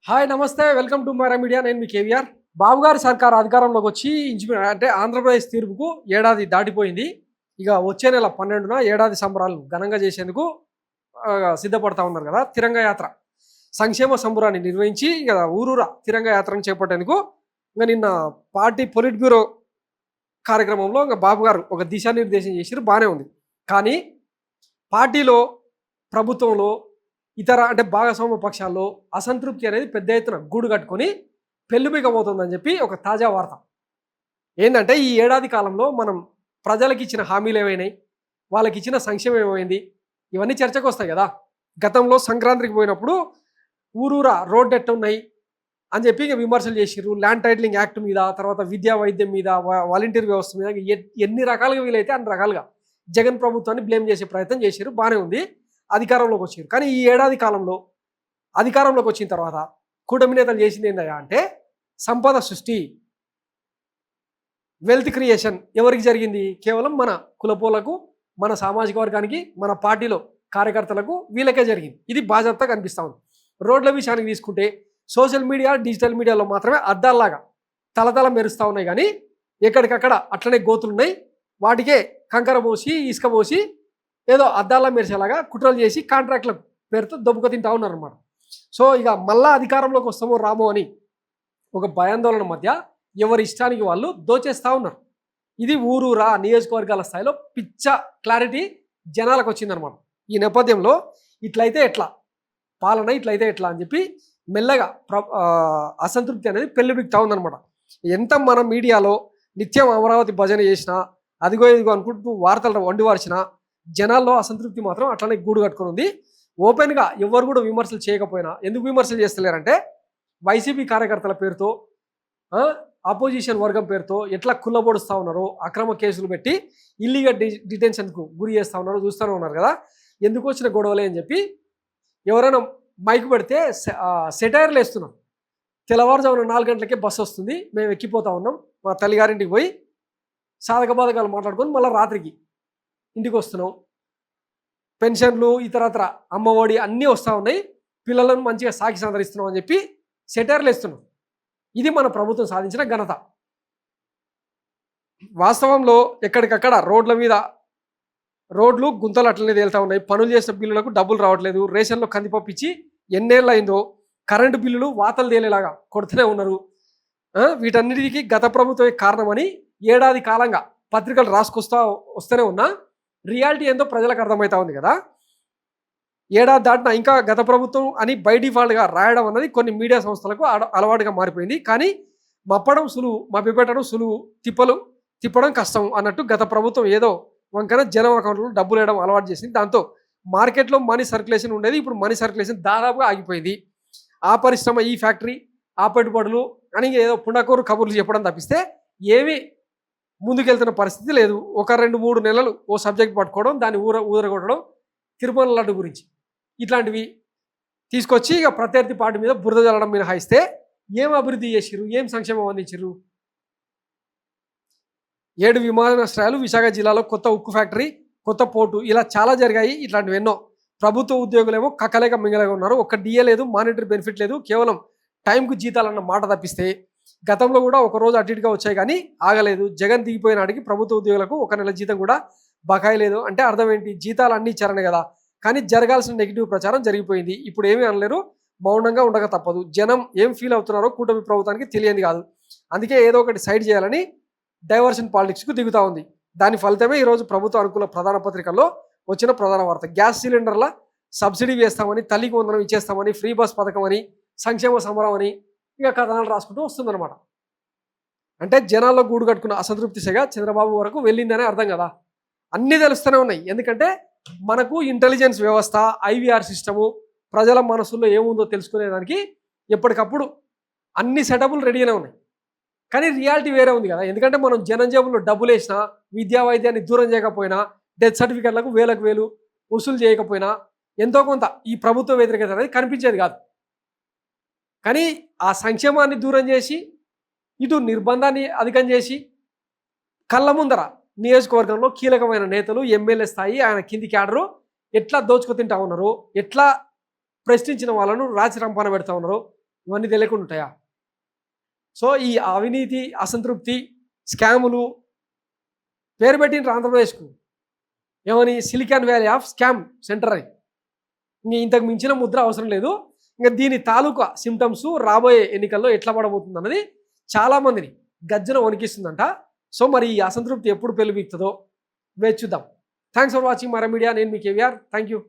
Hi నమస్తే welcome to Mara media. నేను మీ కేవీఆర్. బాబు గారి సర్కార్ అధికారంలోకి వచ్చి అంటే ఆంధ్రప్రదేశ్ తీర్పుకు ఏడాది దాటిపోయింది. ఇక వచ్చే నెల 12న ఏడాది సంబరాలు ఘనంగా చేసేందుకు సిద్ధపడతా ఉన్నారు కదా. తిరంగ యాత్ర సంక్షేమ సంబరాన్ని నిర్వహించి ఇక ఊరూరా తిరంగ యాత్రను చేపట్టేందుకు ఇంకా నిన్న పార్టీ పొలిట్ బ్యూరో కార్యక్రమంలో ఇంకా బాబు గారు ఒక దిశానిర్దేశం చేసారు. బాగానే ఉంది. కానీ పార్టీలో ప్రభుత్వంలో ఇతర అంటే భాగస్వామ్య పక్షాల్లో అసంతృప్తి అనేది పెద్ద ఎత్తున గూడు కట్టుకొని పెళ్ళిమిగబోతుందని చెప్పి ఒక తాజా వార్త ఏంటంటే, ఈ ఏడాది కాలంలో మనం ప్రజలకు ఇచ్చిన హామీలు ఏమైనాయి, వాళ్ళకి ఇచ్చిన సంక్షేమం ఏమైంది, ఇవన్నీ చర్చకు వస్తాయి కదా. గతంలో సంక్రాంతికి పోయినప్పుడు ఊరూరా రోడ్డు ఎట్టున్నాయి అని చెప్పి ఇక విమర్శలు చేసిర్రు. ల్యాండ్ టైటిలింగ్ యాక్ట్ మీద, తర్వాత విద్యా వైద్యం మీద, వాలంటీర్ వ్యవస్థ మీద ఎన్ని రకాలుగా వీలైతే అన్ని రకాలుగా జగన్ ప్రభుత్వాన్ని బ్లేమ్ చేసే ప్రయత్నం చేశారు. బాగానే ఉంది. అధికారంలోకి వచ్చారు. కానీ ఈ ఏడాది కాలంలో అధికారంలోకి వచ్చిన తర్వాత కూటమి నేతలు చేసింది ఏంటయ్యా అంటే, సంపద సృష్టి, వెల్త్ క్రియేషన్ ఎవరికి జరిగింది? కేవలం మన కులపోలకు, మన సామాజిక వర్గానికి, మన పార్టీలో కార్యకర్తలకు, వీళ్ళకే జరిగింది. ఇది బాధ్యతగా కనిపిస్తూ ఉంది. రోడ్ల విషయానికి తీసుకుంటే సోషల్ మీడియా, డిజిటల్ మీడియాలో మాత్రమే అద్దాల్లాగా తలతల మెరుస్తూ ఉన్నాయి. కానీ ఎక్కడికక్కడ అట్లనే గోతులు ఉన్నాయి. వాటికే కంకర పోసి, ఇసుక పోసి ఏదో అద్దాల మెరిసేలాగా కుట్రలు చేసి కాంట్రాక్ట్ల పేరుతో దొబ్బుక తింటా ఉన్నారు అన్నమాట. సో ఇక మళ్ళా అధికారంలోకి వస్తామో రామో అని ఒక భయాందోళన మధ్య ఎవరి ఇష్టానికి వాళ్ళు దోచేస్తూ ఉన్నారు. ఇది ఊరూరా నియోజకవర్గాల స్థాయిలో పిచ్చ క్లారిటీ జనాలకు వచ్చిందనమాట. ఈ నేపథ్యంలో ఇట్లయితే ఎట్లా, పాలన ఇట్లయితే ఎట్లా అని చెప్పి మెల్లగా అసంతృప్తి అనేది పెళ్ళిబిక్తా ఉందనమాట. ఎంత మన మీడియాలో నిత్యం అమరావతి భజన చేసినా, అదిగో ఇదిగో అనుకుంటూ వార్తలు వండివార్చినా జనాల్లో అసంతృప్తి మాత్రం అట్లనే గూడు కట్టుకుని ఉంది. ఓపెన్గా ఎవరు కూడా విమర్శలు చేయకపోయినా, ఎందుకు విమర్శలు చేస్తలేరంటే, వైసీపీ కార్యకర్తల పేరుతో, ఆపోజిషన్ వర్గం పేరుతో ఎట్లా కుల్లబొడుస్తూ ఉన్నారో, అక్రమ కేసులు పెట్టి ఇల్లీగల్ డిటెన్షన్కు గురి చేస్తూ ఉన్నారో చూస్తూనే ఉన్నారు కదా. ఎందుకు వచ్చిన గొడవలే అని చెప్పి ఎవరైనా మైక్ పెడితే సెటైర్లు వేస్తున్నాం. తెల్లవారుజామున 4 గంటలకే బస్సు వస్తుంది, మేము ఎక్కిపోతా ఉన్నాం, మా తల్లిగారింటికి పోయి సాధక బాధకాలు మాట్లాడుకొని మళ్ళీ రాత్రికి ఇంటికి వస్తున్నాం, పెన్షన్లు ఇతరత్ర అమ్మఒడి అన్నీ వస్తూ ఉన్నాయి, పిల్లలను మంచిగా సాకి సందరిస్తున్నాం అని చెప్పి సెటైర్లు వేస్తున్నాం. ఇది మన ప్రభుత్వం సాధించిన ఘనత. వాస్తవంలో ఎక్కడికక్కడ రోడ్ల మీద రోడ్లు గుంతలు అట్లనే తేలుతూ ఉన్నాయి. పనులు చేసిన బిల్లులకు డబ్బులు రావట్లేదు. రేషన్లో కందిపప్పు ఇచ్చి ఎన్నేళ్ళు అయిందో కరెంటు బిల్లులు వాతలు తేలేలాగా కొడుతూనే ఉన్నారు. వీటన్నిటికీ గత ప్రభుత్వమే కారణమని ఏడాది కాలంగా పత్రికలు వస్తూనే ఉన్నా రియాలిటీ ఏందో ప్రజలకు అర్థమవుతా ఉంది కదా. ఏడాది దాటినా ఇంకా గత ప్రభుత్వం అని బై డిఫాల్ట్గా రాయడం అన్నది కొన్ని మీడియా సంస్థలకు అలవాటుగా మారిపోయింది. కానీ మప్పడం సులువు, మభ్యపెట్టడం సులువు, తిప్పడం కష్టం అన్నట్టు గత ప్రభుత్వం ఏదో వంకన జనం అకౌంట్లో డబ్బులు వేయడం అలవాటు చేసింది. దాంతో మార్కెట్లో మనీ సర్క్యులేషన్ ఉండేది. ఇప్పుడు మనీ సర్క్యులేషన్ దాదాపుగా ఆగిపోయింది. ఆ పరిశ్రమ, ఈ ఫ్యాక్టరీ, ఆ పెట్టుబడులు అని ఏదో పుండకూరు కబుర్లు చెప్పడం తప్పిస్తే ఏమీ ముందుకెళ్తున్న పరిస్థితి లేదు. ఒక 2-3 నెలలు ఓ సబ్జెక్ట్ పట్టుకోవడం, దాన్ని ఊదరగొట్టడం, తిరుమల లడ్డు గురించి ఇట్లాంటివి తీసుకొచ్చి ఇక ప్రత్యర్థి పార్టీ మీద బురద జల్లడం మినహాయిస్తే ఏం అభివృద్ధి చేసిర్రు, ఏం సంక్షేమం అందించారు? 7 విమానాశ్రయాలు, విశాఖ జిల్లాలో కొత్త ఉక్కు ఫ్యాక్టరీ, కొత్త పోర్టు, ఇలా చాలా జరిగాయి. ఇట్లాంటివి ఎన్నో. ప్రభుత్వ ఉద్యోగులేమో కక్కలేక మింగలేక ఉన్నారు. ఒక్క డిఏ లేదు, మానిటరీ బెనిఫిట్ లేదు, కేవలం టైంకు జీతాలన్న మాట తప్పిస్తే గతంలో కూడా ఒక రోజు అటు ఇటుగా వచ్చాయి కానీ ఆగలేదు. జగన్ దిగిపోయిన నాటికి ప్రభుత్వ ఉద్యోగులకు 1 నెల జీతం కూడా బకాయి లేదు. అంటే అర్థం ఏంటి? జీతాలు అన్నీ ఇచ్చారనే కదా. కానీ జరగాల్సిన నెగిటివ్ ప్రచారం జరిగిపోయింది. ఇప్పుడు ఏమీ అనలేరు, మౌనంగా ఉండక తప్పదు. జనం ఏం ఫీల్ అవుతున్నారో కూటమి ప్రభుత్వానికి తెలియదు కాదు. అందుకే ఏదో ఒకటి సైడ్ చేయాలని డైవర్షన్ పాలిటిక్స్కు దిగుతూ ఉంది. దాని ఫలితమే ఈరోజు ప్రభుత్వ అనుకూల ప్రధాన పత్రికల్లో వచ్చిన ప్రధాన వార్త. గ్యాస్ సిలిండర్ల సబ్సిడీ వేస్తామని, తల్లికి వందనం ఇచ్చేస్తామని, ఫ్రీ బస్ పథకం అని, సంక్షేమ సమరం అని ఇక కథనాలు రాసుకుంటూ వస్తుందన్నమాట. అంటే జనాల్లో గూడు కట్టుకున్న అసంతృప్తి సెగ చంద్రబాబు వరకు వెళ్ళిందనే అర్థం కదా. అన్నీ తెలుస్తూనే ఉన్నాయి. ఎందుకంటే మనకు ఇంటెలిజెన్స్ వ్యవస్థ, ఐవీఆర్ సిస్టము, ప్రజల మనసుల్లో ఏముందో తెలుసుకునేదానికి ఎప్పటికప్పుడు అన్ని సెటప్లు రెడీగానే ఉన్నాయి. కానీ రియాలిటీ వేరే ఉంది కదా. ఎందుకంటే మనం జనం జేబుల్లో డబ్బులు వేసినా, విద్యా వైద్యాన్ని దూరం చేయకపోయినా, డెత్ సర్టిఫికెట్లకు వేలకు వసూలు చేయకపోయినా ఎంతో కొంత ఈ ప్రభుత్వ వ్యతిరేకత అనేది కనిపించేది కాదు. కానీ ఆ సంక్షేమాన్ని దూరం చేసి, ఇటు నిర్బంధాన్ని అధికం చేసి, కళ్ళ ముందర నియోజకవర్గంలో కీలకమైన నేతలు, ఎమ్మెల్యే స్థాయి, ఆయన కింది క్యాడరు ఎట్లా దోచుకు తింటా ఉన్నారు, ఎట్లా ప్రశ్నించిన వాళ్ళను రాచి రంపాన పెడతా ఉన్నారు, ఇవన్నీ తెలియకుండా ఉంటాయా? సో ఈ అవినీతి, అసంతృప్తి, స్కాములు పేరు పెట్టిండ్రు ఆంధ్రప్రదేశ్కు. ఏమని? Silicon valley of scam centre అని. ఇంక ఇంతకు మించిన ముద్ర అవసరం లేదు. ఇంకా దీని తాలూకా సిమ్టమ్స్ రాబోయే ఎన్నికల్లో ఎట్లా పడబోతుంది అన్నది చాలామందిని గజ్జన వణికిస్తుందంట. సో మరి ఈ అసంతృప్తి ఎప్పుడు పెళ్ళిబీక్తుందో వేచి చూద్దాం. Thanks for watching Mara media. నేను మీ కేవీఆర్. Thank you.